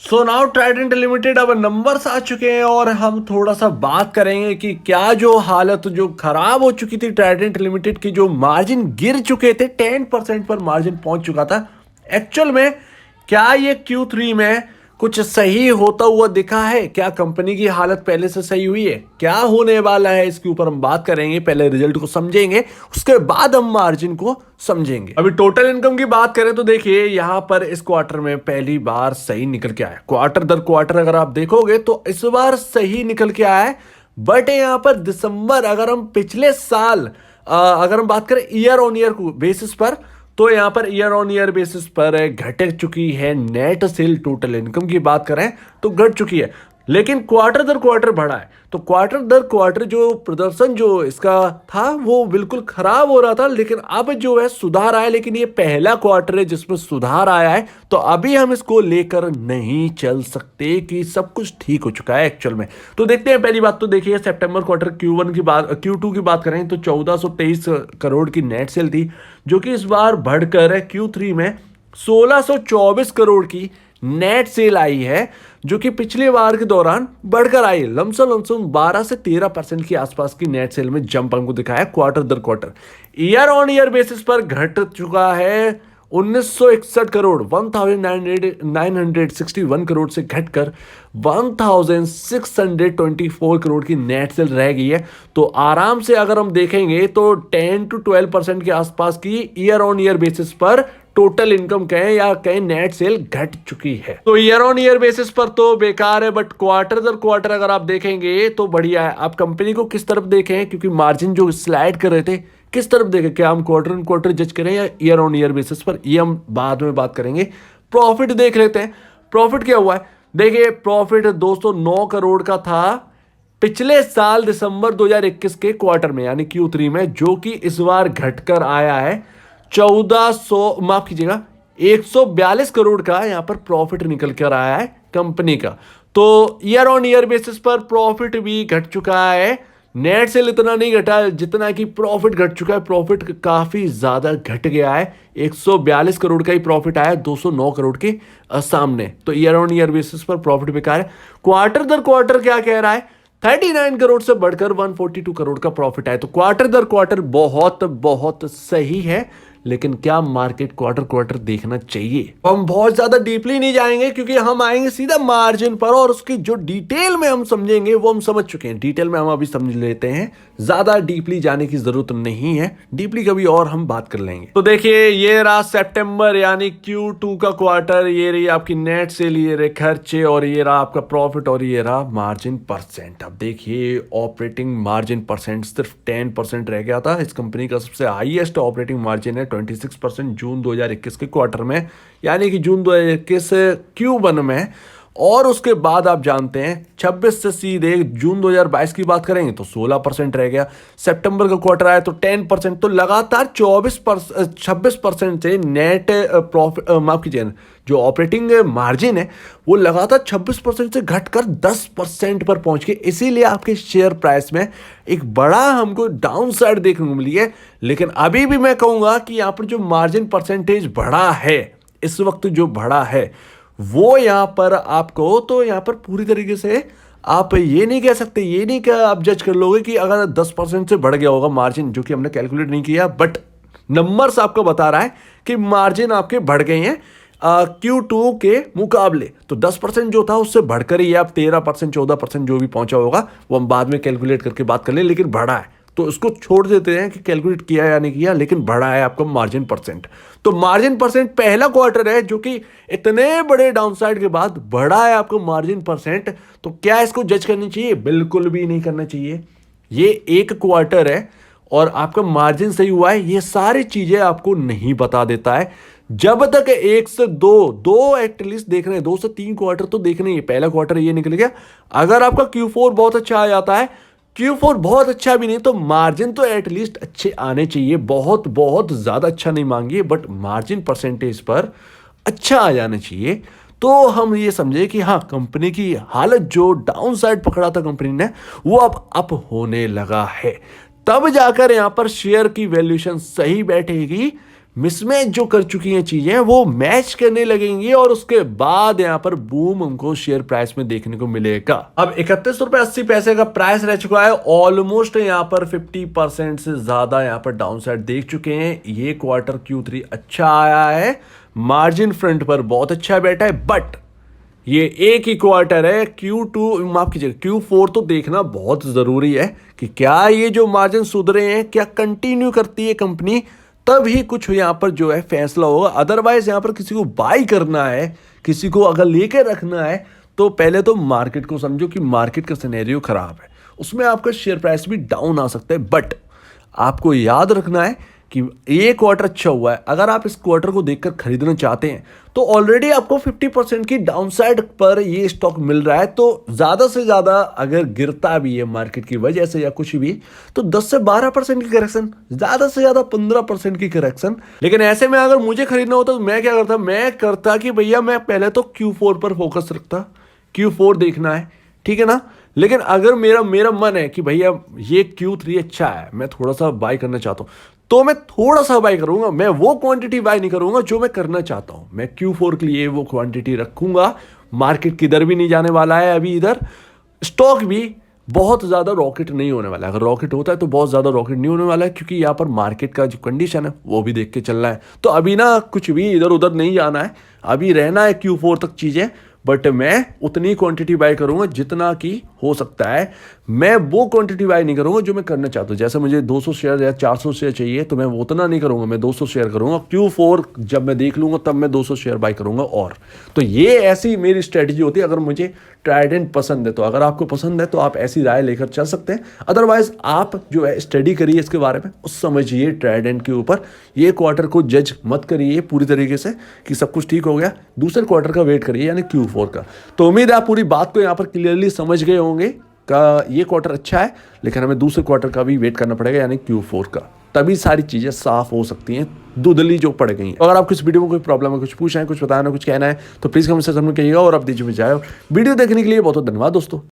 So now Trident limited अब numbers आ चुके हैं और हम थोड़ा सा बात करेंगे कि क्या जो हालत जो खराब हो चुकी थी ट्राइडेंट लिमिटेड की, जो मार्जिन गिर चुके थे 10% पर मार्जिन पहुंच चुका था। एक्चुअल में क्या ये Q3 में कुछ सही होता हुआ दिखा है? क्या कंपनी की हालत पहले से सही हुई है? क्या होने वाला है इसके ऊपर हम बात करेंगे। पहले रिजल्ट को समझेंगे, उसके बाद हम मार्जिन को समझेंगे। अभी टोटल इनकम की बात करें तो देखिए यहां पर इस क्वार्टर में पहली बार सही निकल के आया। क्वार्टर दर क्वार्टर अगर आप देखोगे तो इस बार सही निकल के आया है। बट यहां पर दिसंबर, अगर हम पिछले साल अगर हम बात करें ईयर ऑन ईयर बेसिस पर, तो यहां per year on year basis पर घट चुकी है। नेट सेल टोटल इनकम की बात करें तो घट चुकी है, लेकिन क्वार्टर दर क्वार्टर बढ़ा है। तो क्वार्टर दर क्वार्टर जो प्रदर्शन जो इसका था वो बिल्कुल खराब हो रहा था, लेकिन अब जो है सुधार आया। लेकिन ये पहला क्वार्टर है जिसमें सुधार आया है, तो अभी हम इसको लेकर नहीं चल सकते कि सब कुछ ठीक हो चुका है एक्चुअल में। तो देखते हैं। पहली बात तो देखिए सितंबर क्वार्टर Q1 की बात, Q2 की बात करें तो 1423 करोड़ की नेट सेल थी, जो कि इस बार बढ़कर है Q3 में 1624 करोड़ की नेट सेल आई है, जो कि पिछले बार के दौरान बढ़कर आई। लमसम 12 से 13% के आसपास की नेट सेल में जंप हमको दिखाया क्वार्टर दर quarter. Year on year basis पर घट चुका है 1961 करोड़, 1961 करोड़ से घटकर 1624 करोड़ की नेट सेल रह गई है। तो आराम से अगर हम देखेंगे तो 10 to 12% के आसपास की ईयर ऑन ईयर बेसिस पर टोटल इनकम कहें या कहें नेट सेल घट चुकी है। तो ईयर ऑन ईयर बेसिस पर तो बेकार है, बट क्वार्टर दर क्वार्टर अगर आप देखेंगे तो बढ़िया है। आप कंपनी को किस तरफ देखें, क्योंकि मार्जिन जो स्लाइड कर रहे थे किस तरफ देखें, क्या हम क्वार्टर ऑन क्वार्टर जज करें या ईयर ऑन ईयर बेसिस पर, ये हम बाद में बात करेंगे। प्रॉफिट देख लेते हैं। प्रॉफिट क्या हुआ है, देखिए प्रॉफिट 209 करोड़ का था पिछले साल दिसंबर 2021 के क्वार्टर में, यानी Q3 में, जो कि इस बार घटकर आया है 1400, माफ कीजिएगा 142 करोड़ का यहां पर प्रॉफिट निकल कर आया है कंपनी का। तो ईयर ऑन ईयर बेसिस पर प्रॉफिट भी घट चुका है। नेट सेल इतना नहीं घटा जितना कि प्रॉफिट घट चुका है। प्रॉफिट काफी ज्यादा घट गया है, 142 करोड़ का ही प्रॉफिट आया 209 करोड़ के सामने। तो ईयर ऑन ईयर बेसिस पर प्रॉफिट बेकार है। क्वार्टर दर क्वार्टर क्या कह रहा है, 39 करोड़ से बढ़कर 142 करोड़ का प्रॉफिट आया। तो क्वार्टर दर क्वार्टर बहुत बहुत सही है, लेकिन क्या मार्केट क्वार्टर क्वार्टर देखना चाहिए? हम बहुत ज्यादा डीपली नहीं जाएंगे, क्योंकि हम आएंगे सीधा मार्जिन पर और उसकी जो डिटेल में हम समझेंगे वो हम समझ चुके हैं। डिटेल में हम अभी समझ लेते हैं, ज्यादा डीपली जाने की जरूरत नहीं है। डीपली कभी और हम बात कर लेंगे। तो देखिए ये रहा सितंबर यानी Q2 का क्वार्टर, ये रही आपकी नेट सेल, ये रहे खर्चे, और ये रहा आपका प्रॉफिट, और ये रहा मार्जिन परसेंट। अब देखिए ऑपरेटिंग मार्जिन परसेंट सिर्फ 10% रह गया था। इस कंपनी का सबसे हाईएस्ट ऑपरेटिंग मार्जिन है 26% जून 2021 के क्वार्टर में, यानी कि जून 2021 Q1 में। और उसके बाद आप जानते हैं 26 से सीधे जून 2022 की बात करेंगे तो 16% रह गया। सितंबर का क्वार्टर आया तो 10%। तो लगातार 26% से नेट प्रॉफिट, माफ कीजिए, जो ऑपरेटिंग मार्जिन है वो लगातार 26% से घटकर 10% पर पहुंच गए। इसीलिए आपके शेयर प्राइस में एक बड़ा हमको डाउन साइड देखने को मिली है। लेकिन अभी भी मैं कहूंगा कि यहां पर जो मार्जिन परसेंटेज बढ़ा है इस वक्त, जो बढ़ा है वो यहां पर आपको, तो यहां पर पूरी तरीके से आप ये नहीं कह सकते, ये नहीं कह आप जज कर लोगे कि अगर 10% से बढ़ गया होगा मार्जिन, जो कि हमने कैलकुलेट नहीं किया, बट नंबर्स आपको बता रहा है कि मार्जिन आपके बढ़ गए हैं Q2 के मुकाबले। तो 10% जो था उससे बढ़कर ही आप 13%, 14% जो भी पहुंचा होगा वो हम बाद में कैलकुलेट करके बात कर लें, लेकिन बढ़ा है। तो उसको छोड़ देते हैं कि कैलकुलेट किया या नहीं किया, लेकिन बढ़ा है आपका मार्जिन परसेंट। तो मार्जिन परसेंट पहला क्वार्टर है जो कि इतने बड़े डाउनसाइड के बाद बढ़ा है आपका मार्जिन परसेंट। तो क्या इसको जज करनी चाहिए? बिल्कुल भी नहीं करना चाहिए। ये एक क्वार्टर है और आपका मार्जिन सही हुआ है, ये सारी चीजें आपको नहीं बता देता है। जब तक एक से दो एटलीस्ट देख रहे हैं, 2 से 3 क्वार्टर तो देखने ही। पहला क्वार्टर ये निकल गया। अगर आपका Q4 बहुत अच्छा आ जाता है, Q4 बहुत अच्छा भी नहीं, तो मार्जिन तो एटलीस्ट अच्छे आने चाहिए। बहुत बहुत ज्यादा अच्छा नहीं मांगिए, बट मार्जिन परसेंटेज पर अच्छा आ जाना चाहिए। तो हम ये समझे कि हाँ, कंपनी की हालत जो डाउन साइड पकड़ा था कंपनी ने, वो अब अप होने लगा है। तब जाकर यहां पर शेयर की वैल्यूएशन सही बैठेगी। मिसमैच जो कर चुकी हैं चीजें वो मैच करने लगेंगी और उसके बाद यहाँ पर बूम हमको शेयर प्राइस में देखने को मिलेगा। अब 31 रुपए 80 पैसे का प्राइस रह चुका है, ऑलमोस्ट यहाँ पर 50% से ज्यादा यहाँ पर डाउन साइड देख चुके हैं। ये क्वार्टर Q3 अच्छा आया है, मार्जिन फ्रंट पर बहुत अच्छा बैठा है, बट ये एक ही क्वार्टर है। Q2 माफ कीजिएगा Q4 तो देखना बहुत जरूरी है कि क्या ये जो मार्जिन सुधरे हैं क्या कंटिन्यू करती है कंपनी, तभी कुछ यहाँ पर जो है फैसला होगा। अदरवाइज यहाँ पर किसी को बाई करना है, किसी को अगर लेके रखना है तो पहले तो मार्केट को समझो कि मार्केट का सिनेरियो खराब है, उसमें आपका शेयर प्राइस भी डाउन आ सकता है। बट आपको याद रखना है कि ये क्वार्टर अच्छा हुआ है, अगर आप इस क्वार्टर को देखकर खरीदना चाहते हैं तो ऑलरेडी आपको 50% की डाउनसाइड पर ये स्टॉक मिल रहा है। तो ज़्यादा से ज़्यादा अगर गिरता भी है मार्केट की वजह से या कुछ भी तो 10 से 12% की करेक्शन, ज़्यादा से ज़्यादा 15% की करेक्शन। लेकिन ऐसे में अगर मुझे खरीदना होता तो मैं क्या करता, मैं करता कि भैया मैं पहले तो Q4 पर फोकस रखता, Q4 देखना है, ठीक है ना। लेकिन अगर मेरा मन है कि भैया ये Q3 अच्छा है, मैं थोड़ा सा बाय करना चाहता हूँ, तो मैं थोड़ा सा बाय करूंगा, मैं वो क्वांटिटी बाय नहीं करूंगा जो मैं करना चाहता हूं। मैं Q4 के लिए वो क्वांटिटी रखूंगा। मार्केट किधर भी नहीं जाने वाला है अभी, इधर स्टॉक भी बहुत ज़्यादा रॉकेट नहीं होने वाला है। अगर रॉकेट होता है तो बहुत ज़्यादा रॉकेट नहीं होने वाला है, क्योंकि यहाँ पर मार्केट का जो कंडीशन है वो भी देख के चलना है। तो अभी ना कुछ भी इधर उधर नहीं जाना है, अभी रहना है Q4 तक चीज़ें। बट मैं उतनी क्वांटिटी बाय करूंगा जितना कि हो सकता है, मैं वो क्वांटिटी बाय नहीं करूंगा जो मैं करना चाहता हूँ। जैसे मुझे 200 शेयर या 400 शेयर चाहिए तो मैं वो उतना नहीं करूंगा, मैं 200 शेयर करूंगा। Q4 जब मैं देख लूंगा तब मैं 200 शेयर बाय करूंगा। और तो ये ऐसी मेरी स्ट्रेटजी होती है अगर मुझे ट्राइडेंट पसंद है तो। अगर आपको पसंद है तो आप ऐसी राय लेकर चल सकते हैं, अदरवाइज आप जो है स्टडी करिए इसके बारे में, उस समझिए ट्राइडेंट के ऊपर। ये क्वार्टर को जज मत करिए पूरी तरीके से कि सब कुछ ठीक हो गया, दूसरे क्वार्टर का वेट करिए यानी Q4 का। तो उम्मीद है आप पूरी बात को यहाँ पर क्लियरली समझ गए होंगे का ये क्वार्टर अच्छा है, लेकिन हमें दूसरे क्वार्टर का भी वेट करना पड़ेगा यानी Q4 का, तभी सारी चीज़ें साफ हो सकती हैं, धुंधली जो पड़ गई हैं। अगर आपको इस वीडियो में कोई प्रॉब्लम है, कुछ पूछना है, कुछ बताना है, कुछ कहना है तो प्लीज़ कमेंट सेक्शन में कहिएगा। और अब दीजिए मुझे वीडियो देखने के लिए बहुत बहुत धन्यवाद दोस्तों।